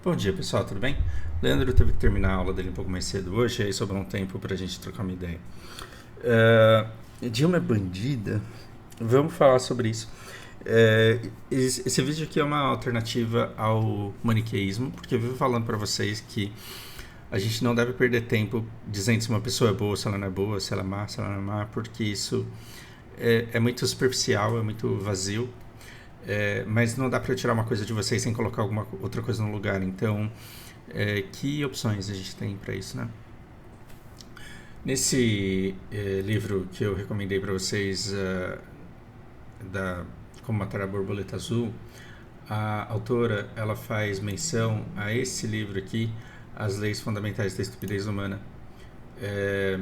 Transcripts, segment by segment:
Bom dia, pessoal, tudo bem? Leandro teve que terminar a aula dele um pouco mais cedo hoje, aí sobrou um tempo pra gente trocar uma ideia. Dilma é bandida? Vamos falar sobre isso. Esse vídeo aqui é uma alternativa ao maniqueísmo, porque eu vivo falando pra vocês que a gente não deve perder tempo dizendo se uma pessoa é boa, se ela não é boa, se ela é má, se ela não é má, porque isso é muito superficial, é muito vazio. Mas não dá pra eu tirar uma coisa de vocês sem colocar alguma outra coisa no lugar. Então, que opções a gente tem para isso, né? Nesse livro que eu recomendei para vocês, da Como Matar a Borboleta Azul, a autora ela faz menção a esse livro aqui, As Leis Fundamentais da Estupidez Humana. É,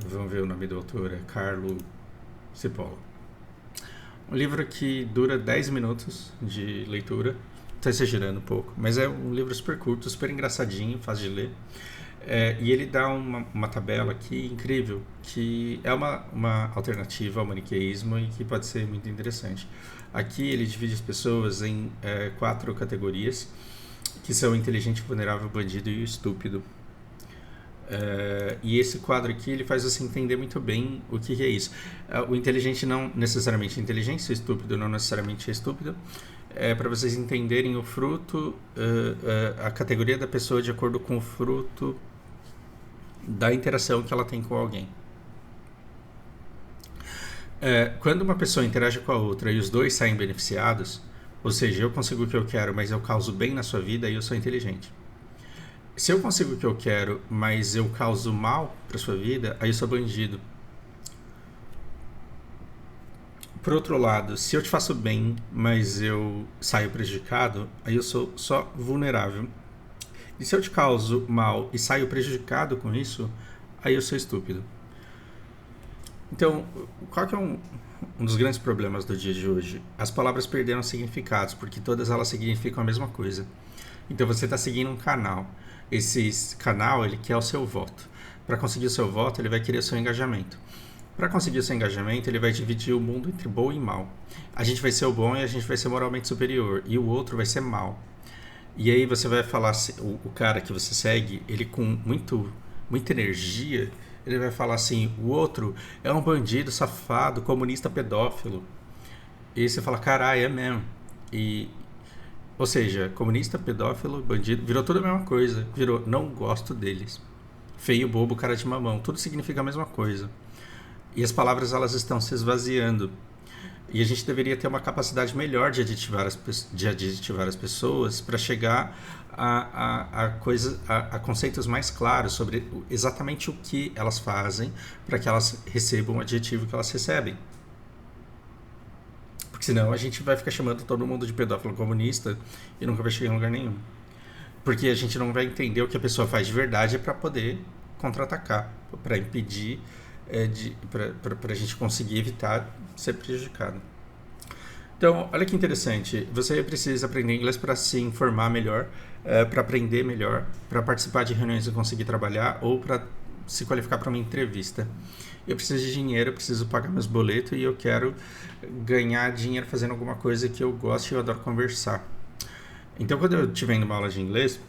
Vamos ver o nome do autor, é Carlo Cipolla. Um livro que dura 10 minutos de leitura, está exagerando um pouco, mas é um livro super curto, super engraçadinho, fácil de ler. E ele dá uma tabela aqui incrível, que é uma alternativa ao maniqueísmo e que pode ser muito interessante. Aqui ele divide as pessoas em 4 categorias, que são o inteligente, vulnerável, bandido e o estúpido. E esse quadro aqui ele faz você entender muito bem o que é isso. O inteligente não necessariamente é inteligente, o estúpido não necessariamente é estúpido. É para vocês entenderem o fruto, a categoria da pessoa de acordo com o fruto da interação que ela tem com alguém. Quando uma pessoa interage com a outra e os dois saem beneficiados, ou seja, eu consigo o que eu quero, mas eu causo bem na sua vida, aí eu sou inteligente. Se eu consigo o que eu quero, mas eu causo mal para sua vida, aí eu sou bandido. Por outro lado, se eu te faço bem, mas eu saio prejudicado, aí eu sou só vulnerável. E se eu te causo mal e saio prejudicado com isso, aí eu sou estúpido. Então, qual que é um dos grandes problemas do dia de hoje? As palavras perderam significados, porque todas elas significam a mesma coisa. Então você está seguindo um canal. Esse canal ele quer o seu voto. Para conseguir o seu voto, ele vai querer o seu engajamento. Para conseguir o seu engajamento, ele vai dividir o mundo entre bom e mal. A gente vai ser o bom e a gente vai ser moralmente superior, e o outro vai ser mal. E aí você vai falar, o cara que você segue, ele com muita energia, ele vai falar assim, o outro é um bandido, safado, comunista, pedófilo. E aí você fala, caralho, é mesmo. E, ou seja, comunista, pedófilo, bandido, virou tudo a mesma coisa. Virou, não gosto deles. Feio, bobo, cara de mamão. Tudo significa a mesma coisa. E as palavras elas estão se esvaziando. E a gente deveria ter uma capacidade melhor de adjetivar as pessoas para chegar a conceitos mais claros sobre exatamente o que elas fazem para que elas recebam o adjetivo que elas recebem. Porque senão a gente vai ficar chamando todo mundo de pedófilo comunista e nunca vai chegar em lugar nenhum. Porque a gente não vai entender o que a pessoa faz de verdade para poder contra-atacar, para impedir, para a gente conseguir evitar ser prejudicado. Então, olha que interessante. Você precisa aprender inglês para se informar melhor, para aprender melhor, para participar de reuniões e conseguir trabalhar ou para se qualificar para uma entrevista. Eu preciso de dinheiro, eu preciso pagar meus boletos e eu quero ganhar dinheiro fazendo alguma coisa que eu gosto e eu adoro conversar. Então, quando eu estiver indo uma aula de inglês,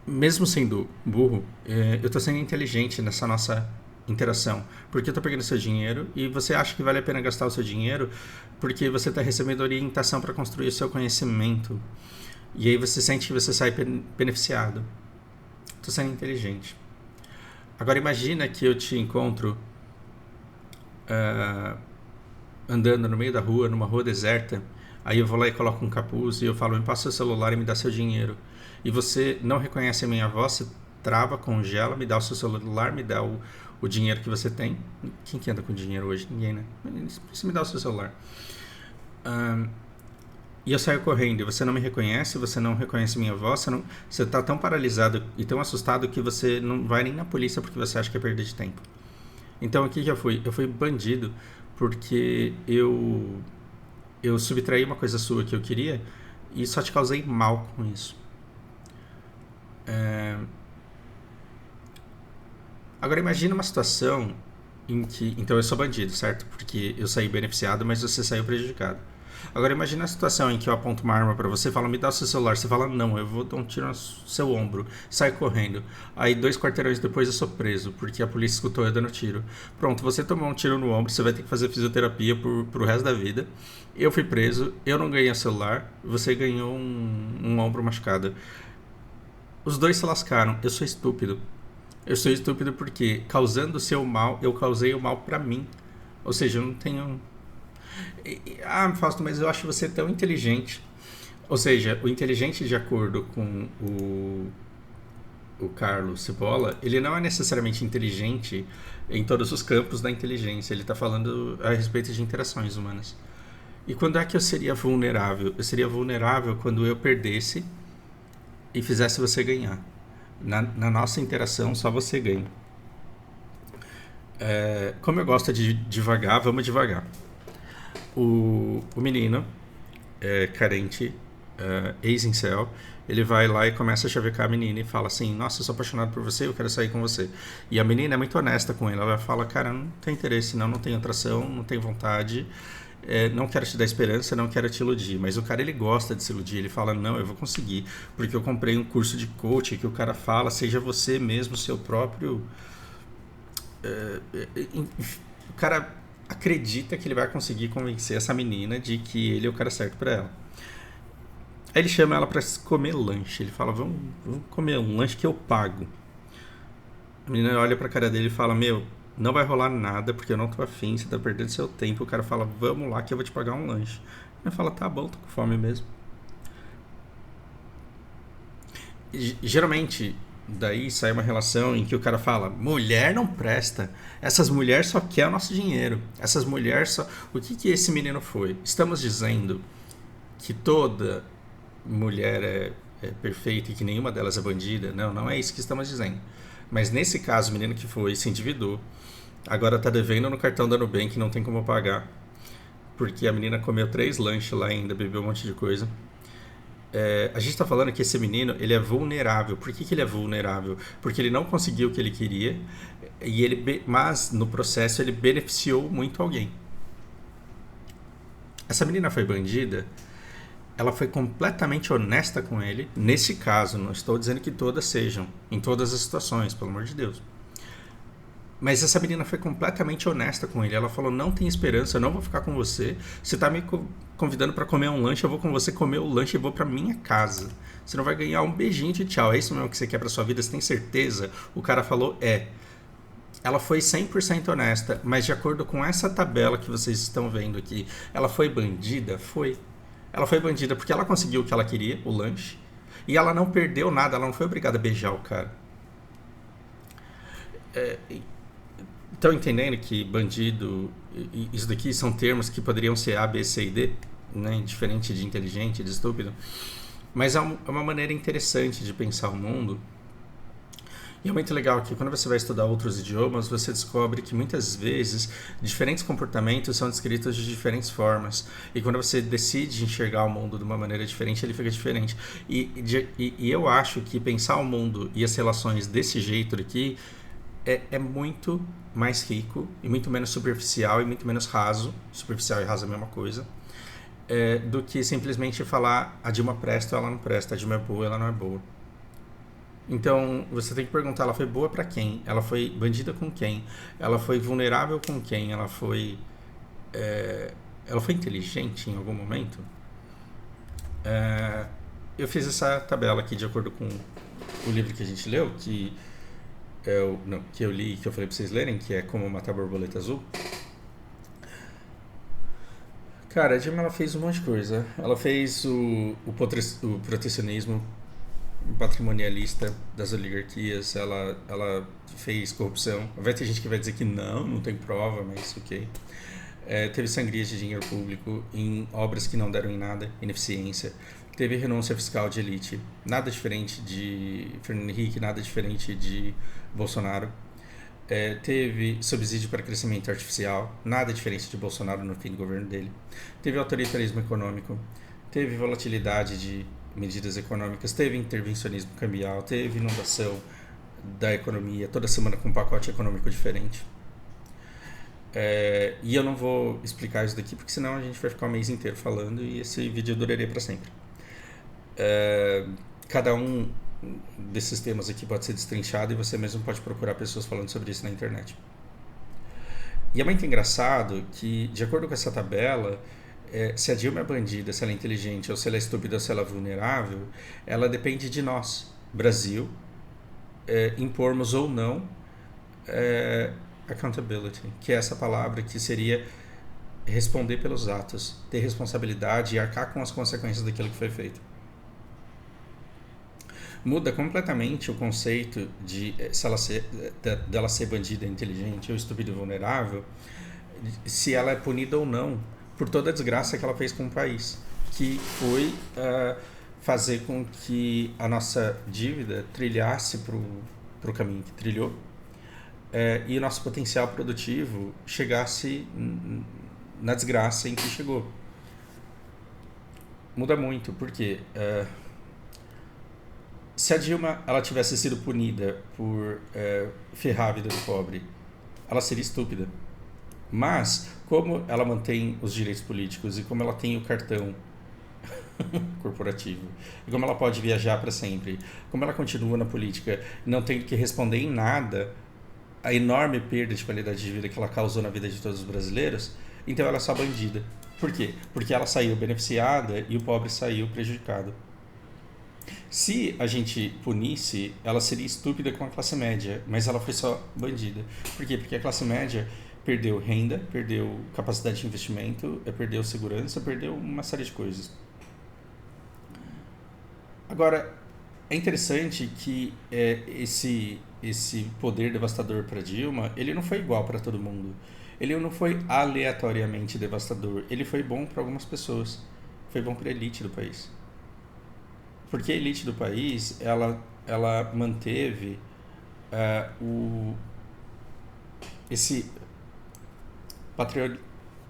mesmo sendo burro, eu estou sendo inteligente nessa nossa interação. Porque eu estou pegando seu dinheiro e você acha que vale a pena gastar o seu dinheiro porque você está recebendo orientação para construir o seu conhecimento. E aí você sente que você sai beneficiado. Estou sendo inteligente. Agora imagina que eu te encontro andando no meio da rua, numa rua deserta. Aí eu vou lá e coloco um capuz e eu falo, me passa seu celular e me dá seu dinheiro. E você não reconhece a minha voz, você trava, congela, me dá o seu celular, me dá o dinheiro que você tem. Quem que anda com dinheiro hoje? Ninguém, né? Você me dá o seu celular. E eu saio correndo e você não me reconhece, você não reconhece minha voz, você está tão paralisado e tão assustado que você não vai nem na polícia porque você acha que é perda de tempo. Então o que eu fui? Eu fui bandido porque eu subtraí uma coisa sua que eu queria e só te causei mal com isso. Agora imagina uma situação em que... Então eu sou bandido, certo? Porque eu saí beneficiado, mas você saiu prejudicado. Agora imagina a situação em que eu aponto uma arma pra você e falo, me dá o seu celular. Você fala, não, eu vou dar um tiro no seu ombro. Sai correndo. Aí 2 quarteirões depois eu sou preso, porque a polícia escutou eu dando tiro. Pronto, você tomou um tiro no ombro, você vai ter que fazer fisioterapia pro resto da vida. Eu fui preso, eu não ganhei o celular, você ganhou um ombro machucado. Os dois se lascaram. Eu sou estúpido. Eu sou estúpido porque, causando o seu mal, eu causei o mal pra mim. Ou seja, eu não tenho... Fausto, mas eu acho você tão inteligente. Ou seja, o inteligente, de acordo com o Carlos Cipolla, ele não é necessariamente inteligente em todos os campos da inteligência. Ele está falando a respeito de interações humanas. E quando é que eu seria vulnerável? Eu seria vulnerável quando eu perdesse e fizesse você ganhar. Na nossa interação, só você ganha. Como eu gosto de devagar, vamos devagar. O menino carente, ex-incel, ele vai lá e começa a chavecar a menina e fala assim, nossa, eu sou apaixonado por você, eu quero sair com você. E a menina é muito honesta com ele, ela fala, cara, não tenho interesse, não tenho atração, não tenho vontade, não quero te dar esperança, não quero te iludir. Mas o cara, ele gosta de se iludir, ele fala, não, eu vou conseguir, porque eu comprei um curso de coaching que o cara fala, seja você mesmo, seu próprio... o cara acredita que ele vai conseguir convencer essa menina de que ele é o cara certo pra ela. Aí ele chama ela pra comer lanche. Ele fala, vamos comer um lanche que eu pago. A menina olha pra cara dele e fala, meu, não vai rolar nada porque eu não tô afim, você tá perdendo seu tempo. O cara fala, vamos lá que eu vou te pagar um lanche. Ele fala, tá bom, tô com fome mesmo. E, geralmente, daí sai uma relação em que o cara fala, mulher não presta, essas mulheres só querem o nosso dinheiro, essas mulheres só... O que esse menino foi? Estamos dizendo que toda mulher é perfeita e que nenhuma delas é bandida? Não é isso que estamos dizendo. Mas nesse caso, o menino que foi, se endividou, agora tá devendo no cartão da Nubank que não tem como pagar, porque a menina comeu 3 lanches lá ainda, bebeu um monte de coisa. A gente está falando que esse menino, ele é vulnerável. Por que ele é vulnerável? Porque ele não conseguiu o que ele queria, mas no processo ele beneficiou muito alguém. Essa menina foi bandida, ela foi completamente honesta com ele. Nesse caso, não estou dizendo que todas sejam, em todas as situações, pelo amor de Deus. Mas essa menina foi completamente honesta com ele. Ela falou, não tem esperança, eu não vou ficar com você. Você tá me convidando para comer um lanche, eu vou com você comer o lanche e vou para minha casa. Você não vai ganhar um beijinho de tchau. É isso mesmo que você quer para sua vida? Você tem certeza? O cara falou, Ela foi 100% honesta, mas de acordo com essa tabela que vocês estão vendo aqui, ela foi bandida? Foi. Ela foi bandida porque ela conseguiu o que ela queria, o lanche, e ela não perdeu nada, ela não foi obrigada a beijar o cara. Estão entendendo que bandido, isso daqui são termos que poderiam ser A, B, C e D, né? Diferente de inteligente, de estúpido. Mas é uma maneira interessante de pensar o mundo. E é muito legal que quando você vai estudar outros idiomas, você descobre que muitas vezes diferentes comportamentos são descritos de diferentes formas. E quando você decide enxergar o mundo de uma maneira diferente, ele fica diferente. E eu acho que pensar o mundo e as relações desse jeito aqui é muito mais rico e muito menos superficial e muito menos raso. Superficial e raso é a mesma coisa. Do que simplesmente falar a Dilma presta ou ela não presta, a Dilma é boa ou ela não é boa. Então você tem que perguntar, ela foi boa pra quem? Ela foi bandida com quem? Ela foi vulnerável com quem? Ela foi inteligente em algum momento? Eu fiz essa tabela aqui de acordo com o livro que a gente leu, que eu li e que eu falei pra vocês lerem, que é Como Matar a Borboleta Azul. Cara, a Dilma, ela fez um monte de coisa. Ela fez o protecionismo patrimonialista das oligarquias, ela fez corrupção. Vai ter gente que vai dizer que não tem prova, mas ok. Teve sangrias de dinheiro público em obras que não deram em nada, ineficiência. Teve renúncia fiscal de elite, nada diferente de Fernando Henrique, nada diferente de Bolsonaro. Teve subsídio para crescimento artificial, nada diferente de Bolsonaro no fim do governo dele. Teve autoritarismo econômico, teve volatilidade de medidas econômicas, teve intervencionismo cambial, teve inundação da economia, toda semana com um pacote econômico diferente. E eu não vou explicar isso daqui, porque senão a gente vai ficar o mês inteiro falando e esse vídeo duraria para sempre. Cada um desses temas aqui pode ser destrinchado e você mesmo pode procurar pessoas falando sobre isso na internet. E é muito engraçado que, de acordo com essa tabela, se a Dilma é bandida, se ela é inteligente, ou se ela é estúpida, ou se ela é vulnerável, ela depende de nós, Brasil, impormos ou não accountability, que é essa palavra que seria responder pelos atos, ter responsabilidade e arcar com as consequências daquilo que foi feito. Muda completamente o conceito de dela ser bandida, inteligente ou estúpida e vulnerável, se ela é punida ou não por toda a desgraça que ela fez com o país, que foi fazer com que a nossa dívida trilhasse para o caminho que trilhou, e o nosso potencial produtivo chegasse na desgraça em que chegou. Muda muito, porque se a Dilma ela tivesse sido punida por ferrar a vida do pobre, ela seria estúpida. Mas, como ela mantém os direitos políticos e como ela tem o cartão corporativo, e como ela pode viajar para sempre, como ela continua na política, não tendo que responder em nada a enorme perda de qualidade de vida que ela causou na vida de todos os brasileiros, então ela é só bandida. Por quê? Porque ela saiu beneficiada e o pobre saiu prejudicado. Se a gente punisse, ela seria estúpida com a classe média, mas ela foi só bandida. Por quê? Porque a classe média perdeu renda, perdeu capacidade de investimento, perdeu segurança, perdeu uma série de coisas. Agora, é interessante que esse poder devastador para Dilma, ele não foi igual para todo mundo. Ele não foi aleatoriamente devastador. Ele foi bom para algumas pessoas. Foi bom para a elite do país. Porque a elite do país, ela manteve esse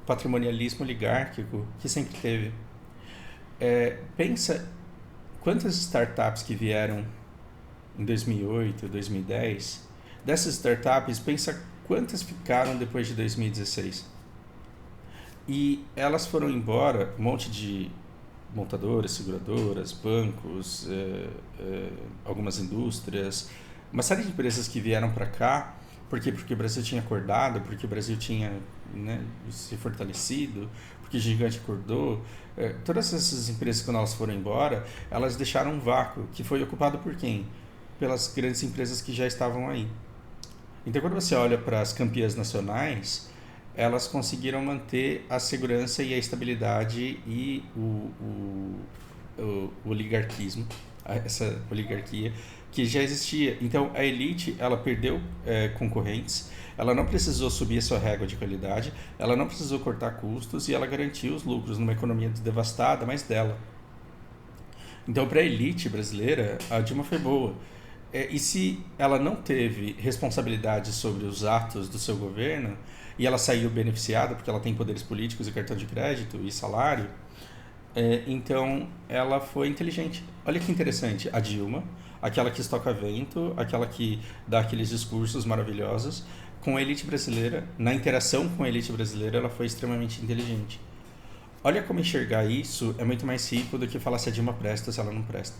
patrimonialismo oligárquico que sempre teve. Pensa quantas startups que vieram em 2008, 2010. Dessas startups, pensa quantas ficaram depois de 2016. E elas foram embora, um monte de montadoras, seguradoras, bancos, algumas indústrias, uma série de empresas que vieram para cá. Por quê? Porque o Brasil tinha acordado, porque o Brasil tinha se fortalecido, porque o gigante acordou. Todas essas empresas, quando elas foram embora, elas deixaram um vácuo, que foi ocupado por quem? Pelas grandes empresas que já estavam aí. Então, quando você olha para as campeãs nacionais, elas conseguiram manter a segurança e a estabilidade e o oligarquismo, essa oligarquia que já existia. Então a elite ela perdeu concorrentes, ela não precisou subir a sua régua de qualidade, ela não precisou cortar custos e ela garantiu os lucros numa economia devastada, mas dela. Então para a elite brasileira a Dilma foi boa. E se ela não teve responsabilidade sobre os atos do seu governo e ela saiu beneficiada porque ela tem poderes políticos e cartão de crédito e salário, então ela foi inteligente. Olha que interessante, a Dilma, aquela que estoca vento, aquela que dá aqueles discursos maravilhosos, com a elite brasileira, na interação com a elite brasileira, ela foi extremamente inteligente. Olha como enxergar isso é muito mais rico do que falar se a Dilma presta ou se ela não presta.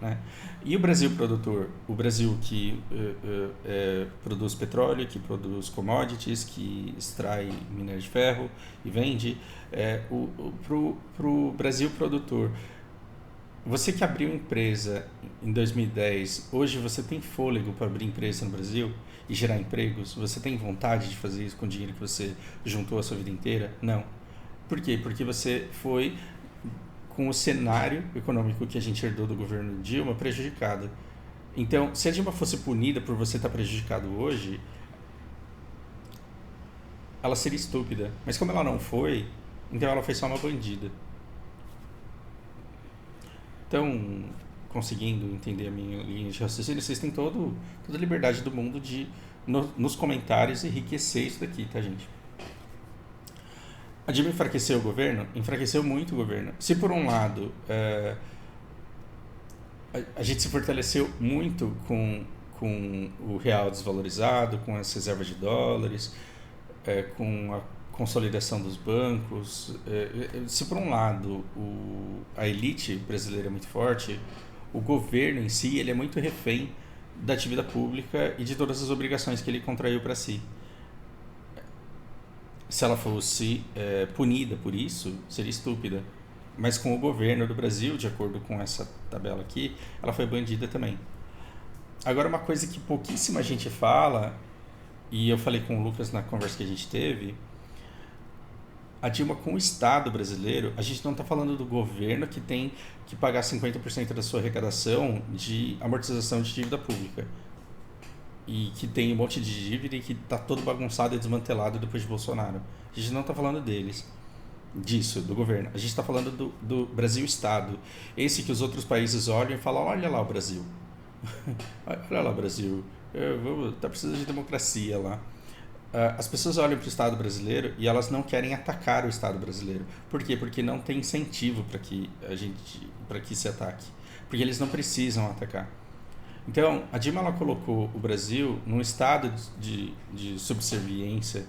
Né? E o Brasil produtor, o Brasil que produz petróleo, que produz commodities, que extrai minério de ferro e vende, pro Brasil produtor, você que abriu empresa em 2010, hoje você tem fôlego para abrir empresa no Brasil e gerar empregos? Você tem vontade de fazer isso com o dinheiro que você juntou a sua vida inteira? Não. Por quê? Porque você foi com o cenário econômico que a gente herdou do governo Dilma prejudicado. Então, se a Dilma fosse punida por você estar prejudicado hoje, ela seria estúpida. Mas como ela não foi, então ela foi só uma bandida. Então, conseguindo entender a minha linha de raciocínio, vocês têm toda a liberdade do mundo de, nos comentários, enriquecer isso daqui, tá, gente? A Dilma enfraqueceu o governo? Enfraqueceu muito o governo. Se por um lado a gente se fortaleceu muito com o real desvalorizado, com as reservas de dólares, com a consolidação dos bancos. Se por um lado a elite brasileira é muito forte, o governo em si ele é muito refém da dívida pública e de todas as obrigações que ele contraiu para si. Se ela fosse punida por isso, seria estúpida. Mas com o governo do Brasil, de acordo com essa tabela aqui, ela foi bandida também. Agora, uma coisa que pouquíssima gente fala, e eu falei com o Lucas na conversa que a gente teve, a Dilma com o Estado brasileiro, a gente não está falando do governo que tem que pagar 50% da sua arrecadação de amortização de dívida pública. E que tem um monte de dívida e que está todo bagunçado e desmantelado depois de Bolsonaro. A gente não está falando disso, do governo. A gente está falando do Brasil-Estado. Esse que os outros países olham e falam, olha lá o Brasil. Olha lá o Brasil. Tá precisando de democracia lá. As pessoas olham para o Estado brasileiro e elas não querem atacar o Estado brasileiro. Por quê? Porque não tem incentivo para que se ataque. Porque eles não precisam atacar. Então, a Dilma ela colocou o Brasil num estado de subserviência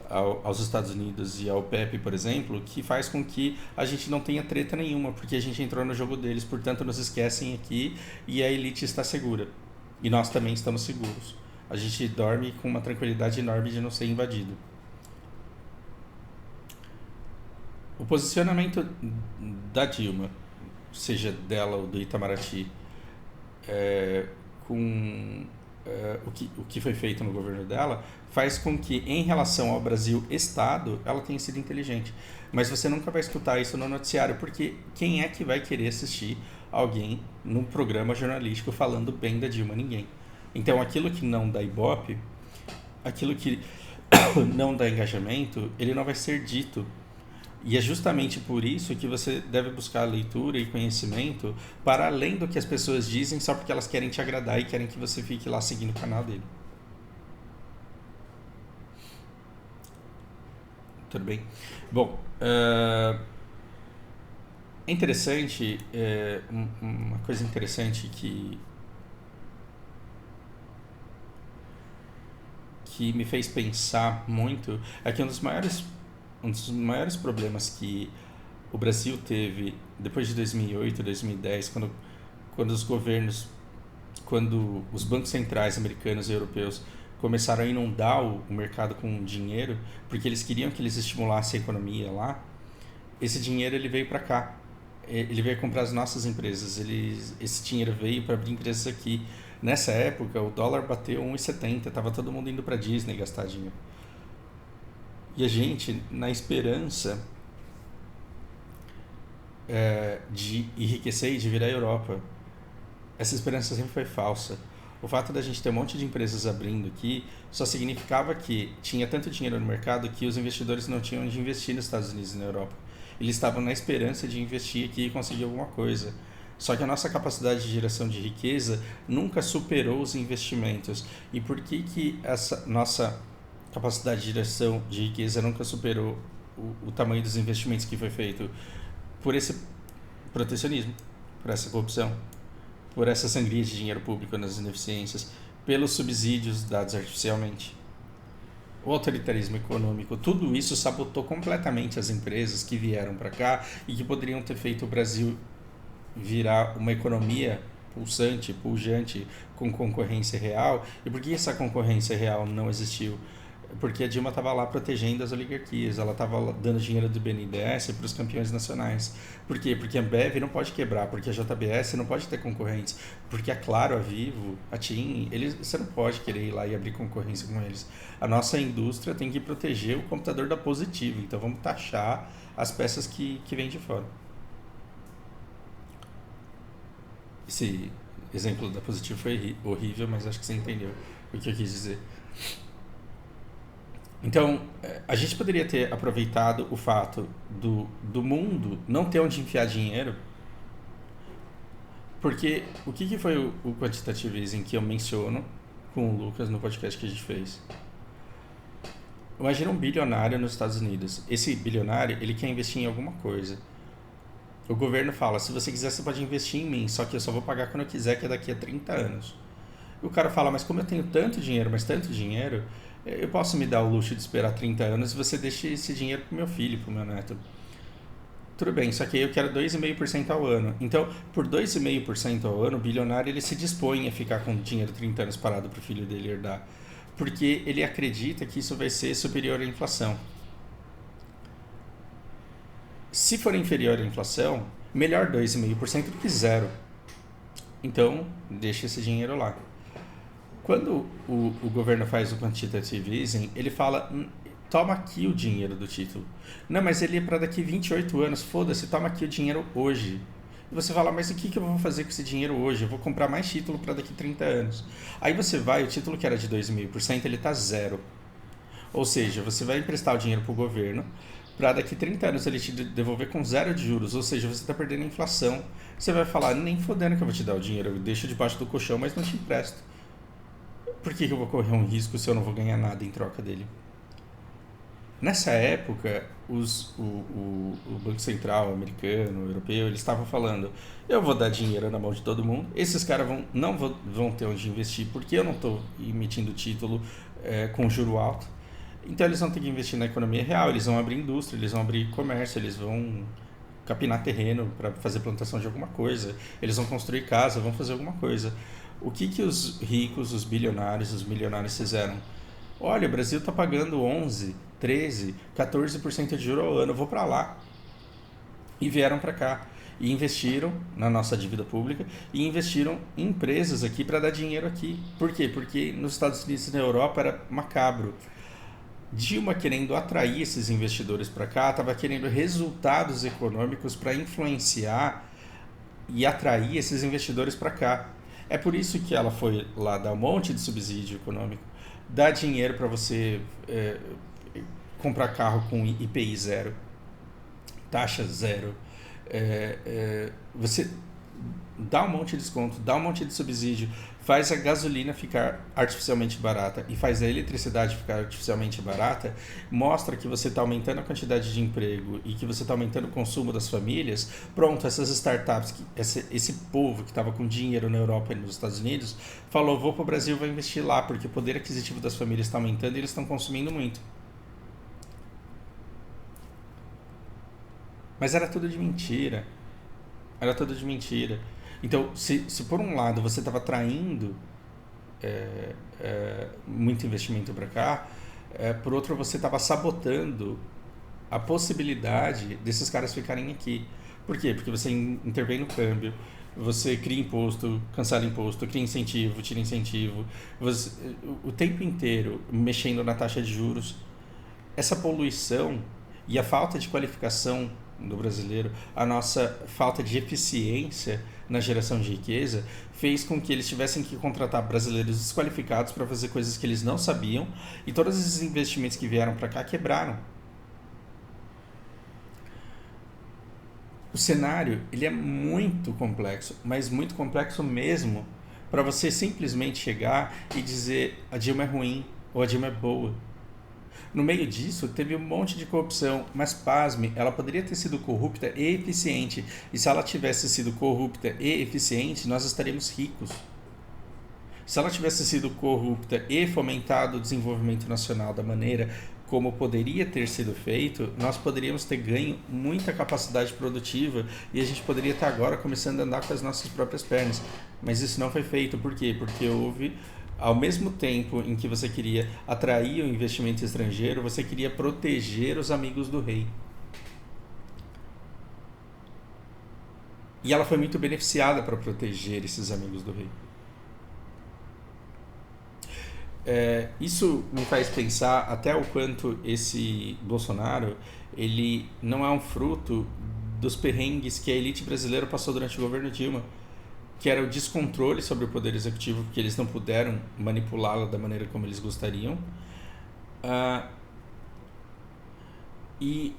aos Estados Unidos e ao PEP, por exemplo, que faz com que a gente não tenha treta nenhuma, porque a gente entrou no jogo deles, portanto nos esquecem aqui e a elite está segura. E nós também estamos seguros. A gente dorme com uma tranquilidade enorme de não ser invadido. O posicionamento da Dilma, seja dela ou do Itamaraty, com o que foi feito no governo dela, faz com que, em relação ao Brasil-Estado, ela tenha sido inteligente. Mas você nunca vai escutar isso no noticiário, porque quem é que vai querer assistir alguém num programa jornalístico falando bem da Dilma? Ninguém. Então, aquilo que não dá ibope, aquilo que não dá engajamento, ele não vai ser dito. E é justamente por isso que você deve buscar leitura e conhecimento para além do que as pessoas dizem só porque elas querem te agradar e querem que você fique lá seguindo o canal dele. Tudo bem? Bom, é interessante, uma coisa interessante que me fez pensar muito é que um dos maiores problemas que o Brasil teve depois de 2008, 2010, quando os bancos centrais americanos e europeus começaram a inundar o mercado com dinheiro, porque eles queriam que eles estimulassem a economia lá, esse dinheiro ele veio para cá. Ele veio comprar as nossas empresas, esse dinheiro veio para abrir empresas aqui. Nessa época, o dólar bateu 1,70, estava todo mundo indo para Disney gastar dinheiro. E a gente, na esperança de enriquecer e de virar a Europa, essa esperança sempre foi falsa. O fato da gente ter um monte de empresas abrindo aqui só significava que tinha tanto dinheiro no mercado que os investidores não tinham onde investir nos Estados Unidos e na Europa. Eles estavam na esperança de investir aqui e conseguir alguma coisa. Só que a nossa capacidade de geração de riqueza nunca superou os investimentos. E por que essa nossa capacidade de geração de riqueza nunca superou o tamanho dos investimentos que foi feito? Por esse protecionismo, por essa corrupção, por essa sangria de dinheiro público nas ineficiências, pelos subsídios dados artificialmente. O autoritarismo econômico, tudo isso sabotou completamente as empresas que vieram para cá e que poderiam ter feito o Brasil virar uma economia pulsante, pujante, com concorrência real. E por que essa concorrência real não existiu? Porque a Dilma estava lá protegendo as oligarquias, ela estava dando dinheiro do BNDES para os campeões nacionais. Por quê? Porque a Ambev não pode quebrar, porque a JBS não pode ter concorrentes, porque a Claro, a Vivo, a TIM, você não pode querer ir lá e abrir concorrência com eles. A nossa indústria tem que proteger o computador da Positivo, então vamos taxar as peças que vêm de fora. Esse exemplo da Positivo foi horrível, mas acho que você entendeu o que eu quis dizer. Então, a gente poderia ter aproveitado o fato do mundo não ter onde enfiar dinheiro, porque o que foi o quantitative easing que eu menciono com o Lucas no podcast que a gente fez? Imagina um bilionário nos Estados Unidos. Esse bilionário, ele quer investir em alguma coisa. O governo fala, se você quiser, você pode investir em mim, só que eu só vou pagar quando eu quiser, que é daqui a 30 anos. E o cara fala, mas como eu tenho tanto dinheiro, Eu posso me dar o luxo de esperar 30 anos e você deixa esse dinheiro pro meu filho, pro meu neto. Tudo bem, só que eu quero 2,5% ao ano. Então, por 2,5% ao ano, o bilionário ele se dispõe a ficar com o dinheiro 30 anos parado para o filho dele herdar. Porque ele acredita que isso vai ser superior à inflação. Se for inferior à inflação, melhor 2,5% do que zero. Então, deixa esse dinheiro lá. Quando o governo faz o quantitative easing, ele fala, toma aqui o dinheiro do título. Não, mas ele é para daqui 28 anos, foda-se, toma aqui o dinheiro hoje. E você fala, mas o que eu vou fazer com esse dinheiro hoje? Eu vou comprar mais título para daqui 30 anos. Aí você vai, o título que era de 2,5%, ele está zero. Ou seja, você vai emprestar o dinheiro para o governo, para daqui 30 anos ele te devolver com zero de juros, ou seja, você está perdendo a inflação. Você vai falar, nem fodendo que eu vou te dar o dinheiro, eu deixo debaixo do colchão, mas não te empresto. Por que eu vou correr um risco se eu não vou ganhar nada em troca dele? Nessa época, o Banco Central americano, europeu, eles estavam falando, eu vou dar dinheiro na mão de todo mundo, esses caras não vão ter onde investir porque eu não estou emitindo título com juro alto, então eles vão ter que investir na economia real, eles vão abrir indústria, eles vão abrir comércio, eles vão capinar terreno para fazer plantação de alguma coisa, eles vão construir casa, vão fazer alguma coisa. O que os ricos, os bilionários, os milionários fizeram? Olha, o Brasil está pagando 11, 13, 14% de juros ao ano, eu vou para lá. E vieram para cá. E investiram na nossa dívida pública e investiram em empresas aqui para dar dinheiro aqui. Por quê? Porque nos Estados Unidos e na Europa era macabro. Dilma, querendo atrair esses investidores para cá, estava querendo resultados econômicos para influenciar e atrair esses investidores para cá. É por isso que ela foi lá dar um monte de subsídio econômico, dar dinheiro para você comprar carro com IPI zero, taxa zero, você dá um monte de desconto, dá um monte de subsídio, faz a gasolina ficar artificialmente barata e faz a eletricidade ficar artificialmente barata, mostra que você está aumentando a quantidade de emprego e que você está aumentando o consumo das famílias. Pronto, essas startups, esse povo que estava com dinheiro na Europa e nos Estados Unidos, falou, vou para o Brasil, vou investir lá, porque o poder aquisitivo das famílias está aumentando e eles estão consumindo muito. Mas era tudo de mentira. Era tudo de mentira. Então, se por um lado você estava atraindo muito investimento para cá, por outro você estava sabotando a possibilidade desses caras ficarem aqui. Por quê? Porque você intervém no câmbio, você cria imposto, cancela imposto, cria incentivo, tira incentivo, você, o tempo inteiro mexendo na taxa de juros. Essa poluição e a falta de qualificação do brasileiro, a nossa falta de eficiência na geração de riqueza, fez com que eles tivessem que contratar brasileiros desqualificados para fazer coisas que eles não sabiam, e todos esses investimentos que vieram para cá quebraram. O cenário ele é muito complexo, mas muito complexo mesmo, para você simplesmente chegar e dizer a Dilma é ruim ou a Dilma é boa. No meio disso, teve um monte de corrupção, mas pasme, ela poderia ter sido corrupta e eficiente. E se ela tivesse sido corrupta e eficiente, nós estaríamos ricos. Se ela tivesse sido corrupta e fomentado o desenvolvimento nacional da maneira como poderia ter sido feito, nós poderíamos ter ganho muita capacidade produtiva e a gente poderia estar agora começando a andar com as nossas próprias pernas. Mas isso não foi feito. Por quê? Porque houve... Ao mesmo tempo em que você queria atrair o investimento estrangeiro, você queria proteger os amigos do rei. E ela foi muito beneficiada para proteger esses amigos do rei. Isso me faz pensar até o quanto esse Bolsonaro ele não é um fruto dos perrengues que a elite brasileira passou durante o governo Dilma, que era o descontrole sobre o poder executivo, porque eles não puderam manipulá-lo da maneira como eles gostariam. E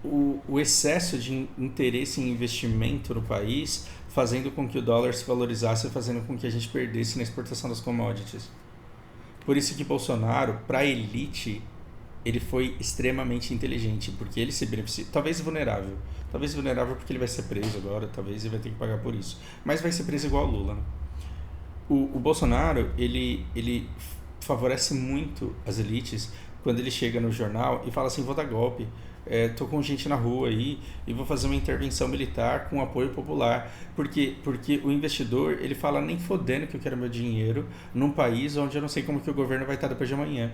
o excesso de interesse em investimento no país, fazendo com que o dólar se valorizasse, fazendo com que a gente perdesse na exportação das commodities. Por isso que Bolsonaro, para a elite, ele foi extremamente inteligente, porque ele se beneficia, talvez vulnerável porque ele vai ser preso agora, talvez ele vai ter que pagar por isso, mas vai ser preso igual o Lula, né? O Bolsonaro, ele favorece muito as elites quando ele chega no jornal e fala assim, vou dar golpe, tô com gente na rua aí e vou fazer uma intervenção militar com apoio popular. Por quê? Porque o investidor, ele fala nem fodendo que eu quero meu dinheiro num país onde eu não sei como que o governo vai estar depois de amanhã.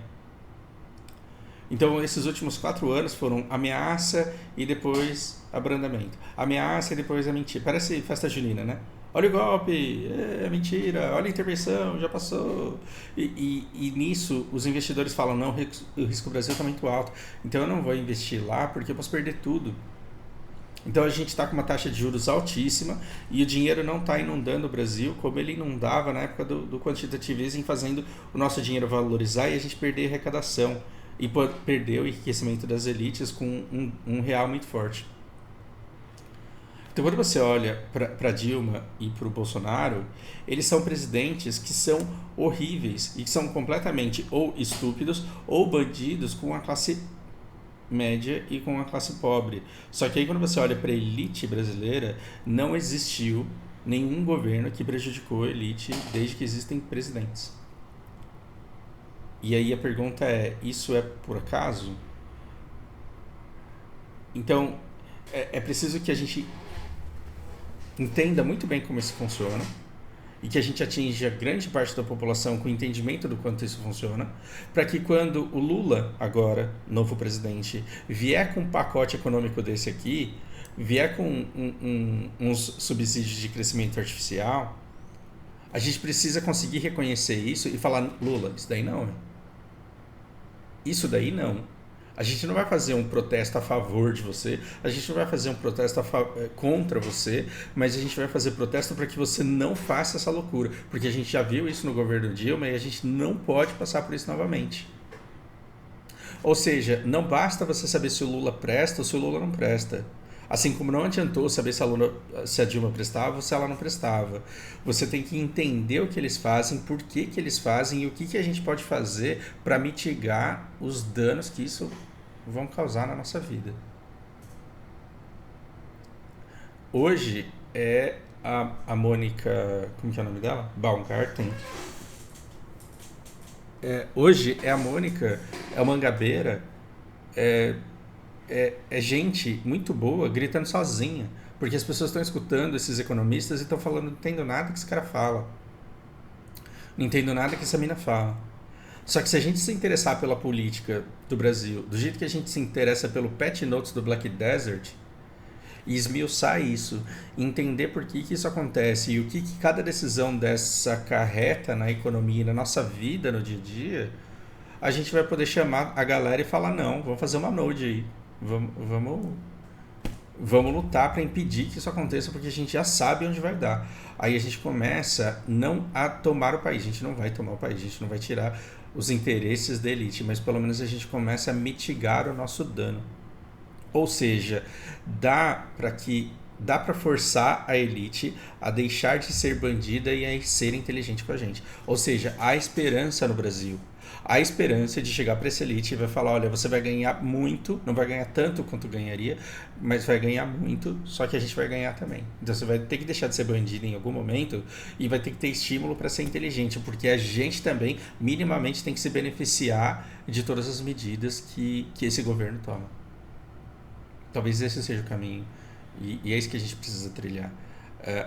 Então, esses últimos 4 anos foram ameaça e depois abrandamento. Ameaça e depois a mentira. Parece festa junina, né? Olha o golpe, é mentira, olha a intervenção, já passou. E nisso, os investidores falam, não, o risco do Brasil está muito alto, então eu não vou investir lá porque eu posso perder tudo. Então a gente está com uma taxa de juros altíssima e o dinheiro não está inundando o Brasil como ele inundava na época do quantitative easing, fazendo o nosso dinheiro valorizar e a gente perder arrecadação e perder o enriquecimento das elites com um real muito forte. Então, quando você olha para Dilma e para o Bolsonaro, eles são presidentes que são horríveis e que são completamente ou estúpidos ou bandidos com a classe média e com a classe pobre. Só que aí, quando você olha para a elite brasileira, não existiu nenhum governo que prejudicou a elite desde que existem presidentes. E aí a pergunta é, isso é por acaso? Então, é preciso que a gente entenda muito bem como isso funciona e que a gente atinja grande parte da população com o entendimento do quanto isso funciona, para que quando o Lula, agora, novo presidente, vier com um pacote econômico desse aqui, vier com uns subsídios de crescimento artificial, a gente precisa conseguir reconhecer isso e falar, Lula, isso daí não, isso daí não. A gente não vai fazer um protesto a favor de você, a gente não vai fazer um protesto contra você, mas a gente vai fazer protesto para que você não faça essa loucura, porque a gente já viu isso no governo Dilma e a gente não pode passar por isso novamente. Ou seja, não basta você saber se o Lula presta ou se o Lula não presta. Assim como não adiantou saber se a Dilma prestava ou se ela não prestava. Você tem que entender o que eles fazem, por que eles fazem e o que a gente pode fazer para mitigar os danos que isso vão causar na nossa vida. Hoje é a Mônica... Como que é o nome dela? Baumgarten. Hoje é a Mônica, é a Mangabeira, é gente muito boa gritando sozinha, porque as pessoas estão escutando esses economistas e estão falando, não entendo nada que esse cara fala, não entendo nada que essa mina fala. Só que se a gente se interessar pela política do Brasil, do jeito que a gente se interessa pelo Patch Notes do Black Desert, e esmiuçar isso, entender por que isso acontece e o que cada decisão dessa acarreta na economia e na nossa vida no dia a dia, a gente vai poder chamar a galera e falar, não, vamos fazer uma node aí. Vamos lutar para impedir que isso aconteça, porque a gente já sabe onde vai dar. Aí a gente começa não a tomar o país, a gente não vai tomar o país, a gente não vai tirar os interesses da elite, mas pelo menos a gente começa a mitigar o nosso dano. Ou seja, dá para forçar a elite a deixar de ser bandida e a ser inteligente com a gente. Ou seja, há esperança no Brasil. Há esperança de chegar para essa elite e vai falar, olha, você vai ganhar muito, não vai ganhar tanto quanto ganharia, mas vai ganhar muito, só que a gente vai ganhar também. Então você vai ter que deixar de ser bandido em algum momento e vai ter que ter estímulo para ser inteligente, porque a gente também minimamente tem que se beneficiar de todas as medidas que esse governo toma. Talvez esse seja o caminho e é isso que a gente precisa trilhar.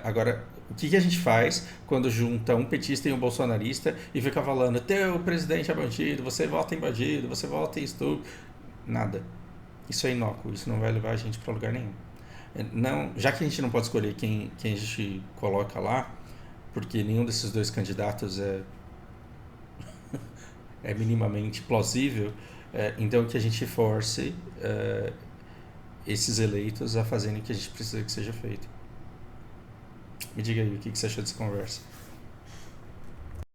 Agora, o que a gente faz quando junta um petista e um bolsonarista e fica falando, teu presidente é bandido, você vota em bandido, você vota em estupro? Nada. Isso é inócuo, isso não vai levar a gente para lugar nenhum. Não, já que a gente não pode escolher quem a gente coloca lá, porque nenhum desses dois candidatos é minimamente plausível, então que a gente force esses eleitos a fazerem o que a gente precisa que seja feito. Me diga aí, o que você achou dessa conversa?